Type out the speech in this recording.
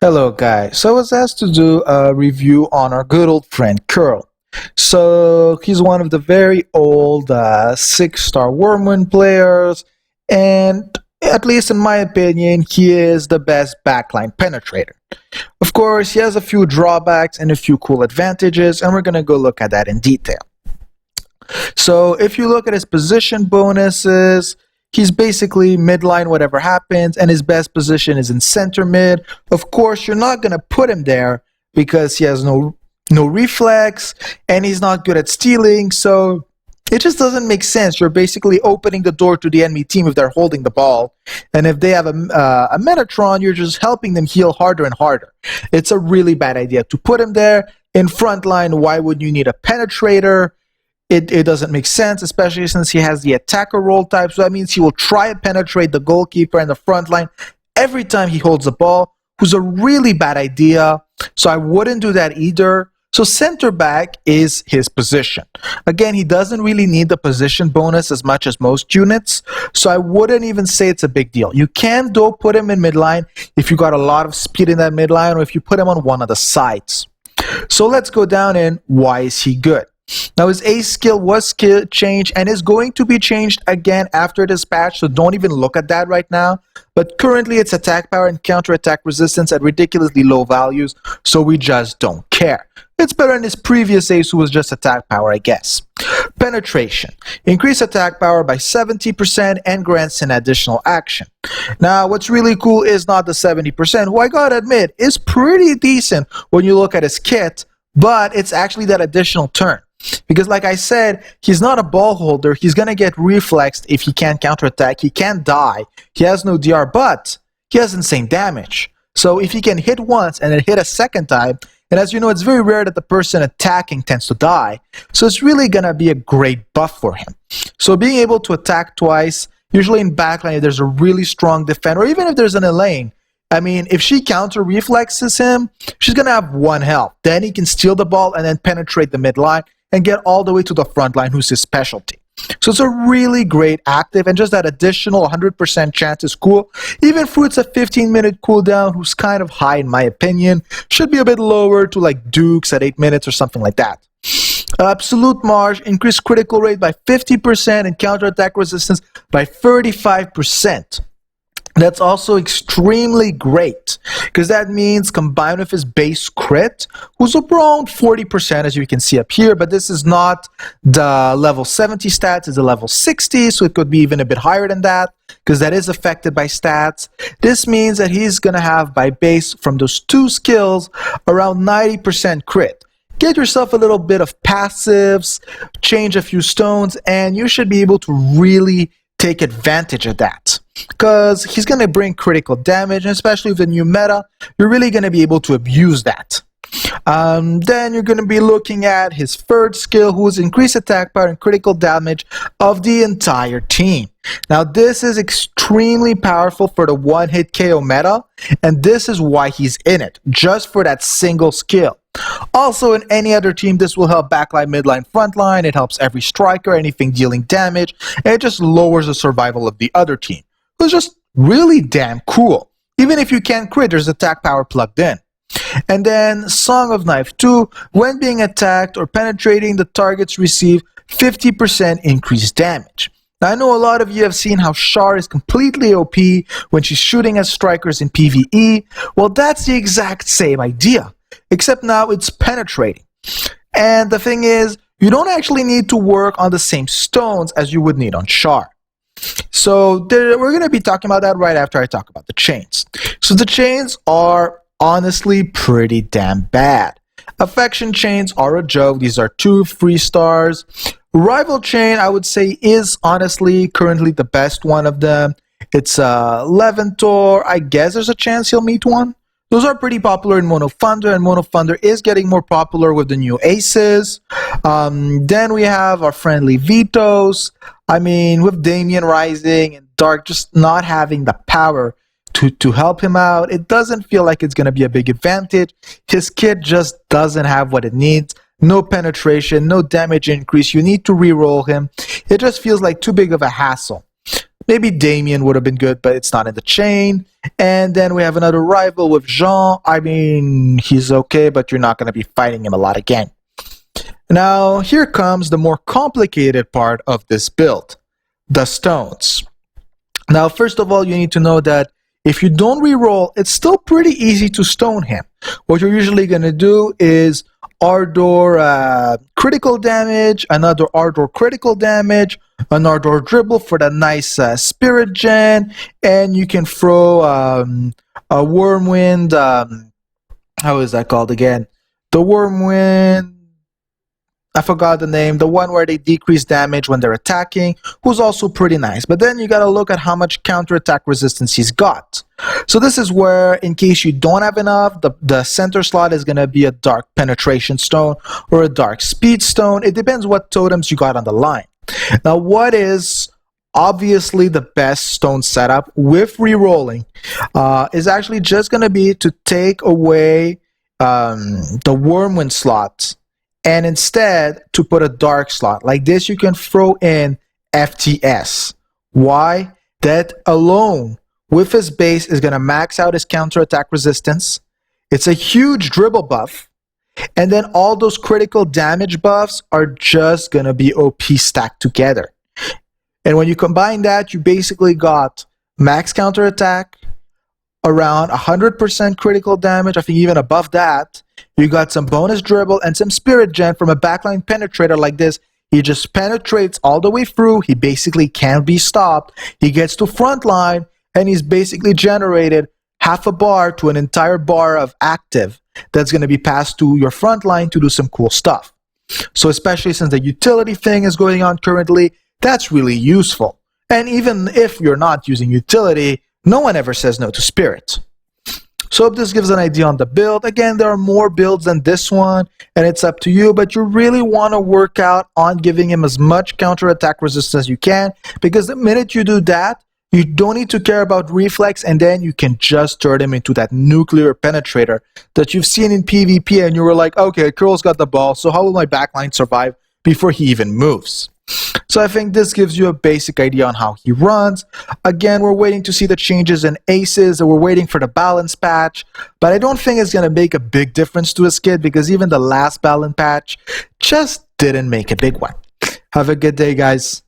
Hello guys, so I was asked to do a review on our good old friend Khirel. So he's one of the very old 6-star Wormwind players, and at least in my opinion, he is the best backline penetrator. Of course, he has a few drawbacks and a few cool advantages, and we're going to go look at that in detail. So if you look at his position bonuses, he's basically midline whatever happens, and his best position is in center mid. Of course, you're not going to put him there because he has no reflex, and he's not good at stealing, so it just doesn't make sense. You're basically opening the door to the enemy team if they're holding the ball, and if they have a Metatron, you're just helping them heal harder and harder. It's a really bad idea to put him there. In front line, why would you need a penetrator? It doesn't make sense, especially since he has the attacker role type, so that means he will try to penetrate the goalkeeper in the front line every time he holds the ball, who's a really bad idea, so I wouldn't do that either. So center back is his position. Again, he doesn't really need the position bonus as much as most units, so I wouldn't even say it's a big deal. You can though put him in midline if you got a lot of speed in that midline, or if you put him on one of the sides. So let's go down in why is he good. Now his ace skill was changed and is going to be changed again after this patch, so don't even look at that right now. But currently it's attack power and counter attack resistance at ridiculously low values, so we just don't care. It's better than his previous ace who was just attack power, I guess. Penetration. Increase attack power by 70% and grants an additional action. Now what's really cool is not the 70%, who I gotta admit is pretty decent when you look at his kit, but it's actually that additional turn. Because like I said, he's not a ball holder, he's gonna get reflexed if he can't counterattack, he can't die, he has no DR, but he has insane damage. So if he can hit once and then hit a second time, and as you know, it's very rare that the person attacking tends to die, so it's really gonna be a great buff for him. So being able to attack twice, usually in backline if there's a really strong defender, or even if there's an Elaine, I mean, if she counter reflexes him, she's gonna have 1 health. Then he can steal the ball and then penetrate the midline and get all the way to the front line, who's his specialty. So it's a really great active, and just that additional 100% chance is cool. Even Fruit's a 15-minute cooldown, who's kind of high in my opinion. Should be a bit lower to like Duke's at 8 minutes or something like that. Absolute Marge, increased critical rate by 50% and counterattack resistance by 35%. That's also extremely great, because that means combined with his base crit, who's around 40% as you can see up here, but this is not the level 70 stats, it's a level 60, so it could be even a bit higher than that, because that is affected by stats. This means that he's going to have by base from those 2 skills around 90% crit. Get yourself a little bit of passives, change a few stones, and you should be able to really take advantage of that, because he's going to bring critical damage, and especially with the new meta, you're really going to be able to abuse that. Then you're going to be looking at his third skill, who is increased attack power and critical damage of the entire team. Now this is extremely powerful for the one-hit KO meta, and this is why he's in it, just for that single skill. Also, in any other team, this will help backline, midline, frontline. It helps every striker, anything dealing damage, and it just lowers the survival of the other team. It's just really damn cool. Even if you can't crit, there's attack power plugged in. And then Song of Knife 2, when being attacked or penetrating, the targets receive 50% increased damage. Now, I know a lot of you have seen how Char is completely OP when she's shooting at strikers in PvE. Well, that's the exact same idea, except now it's penetrating. And the thing is, you don't actually need to work on the same stones as you would need on Char. So we're going to be talking about that right after I talk about the chains. So the chains are honestly pretty damn bad. Affection chains are a joke. These are 2 free stars. Rival chain, I would say, is honestly currently the best one of them. It's Leventor. I guess there's a chance he'll meet one. Those are pretty popular in Mono Thunder, and Mono Thunder is getting more popular with the new aces. Then we have our friendly Vetoes. I mean, with Damien Rising and Dark just not having the power to help him out, it doesn't feel like it's going to be a big advantage. His kit just doesn't have what it needs. No penetration, no damage increase. You need to reroll him. It just feels like too big of a hassle. Maybe Damien would have been good, but it's not in the chain. And then we have another rival with Jean. I mean, he's okay, but you're not going to be fighting him a lot again. Now, here comes the more complicated part of this build, the stones. Now, first of all, you need to know that if you don't reroll, it's still pretty easy to stone him. What you're usually going to do is Ardor critical damage, another Ardor critical damage, an Ardor dribble for the nice spirit gen, and you can throw a Wormwind, how is that called again? The Wormwind, I forgot the name, the one where they decrease damage when they're attacking, who's also pretty nice. But then you gotta look at how much counterattack resistance he's got. So this is where, in case you don't have enough, the center slot is gonna be a dark penetration stone or a dark speed stone. It depends what totems you got on the line. Now, what is obviously the best stone setup with rerolling is actually just gonna be to take away the Wormwind slots, and instead to put a dark slot. Like this, you can throw in FTS. Why? That alone, with his base, is going to max out his counterattack resistance. It's a huge dribble buff. And then all those critical damage buffs are just going to be OP stacked together. And when you combine that, you basically got max counterattack, around 100% critical damage, I think even above that. You got some bonus dribble and some spirit gen from a backline penetrator like this. He just penetrates all the way through. He basically can't be stopped. He gets to front line, and he's basically generated half a bar to an entire bar of active that's going to be passed to your front line to do some cool stuff. So especially since the utility thing is going on currently, that's really useful. And even if you're not using utility, no one ever says no to spirit. So hope this gives an idea on the build. Again, there are more builds than this one, and it's up to you, but you really want to work out on giving him as much counterattack resistance as you can, because the minute you do that, you don't need to care about reflex, and then you can just turn him into that nuclear penetrator that you've seen in PvP, and you were like, okay, Khirel's got the ball, so how will my backline survive before he even moves? So I think this gives you a basic idea on how he runs. Again, we're waiting to see the changes in aces, and we're waiting for the balance patch, but I don't think it's going to make a big difference to his kid, because even the last balance patch just didn't make a big one. Have a good day, guys.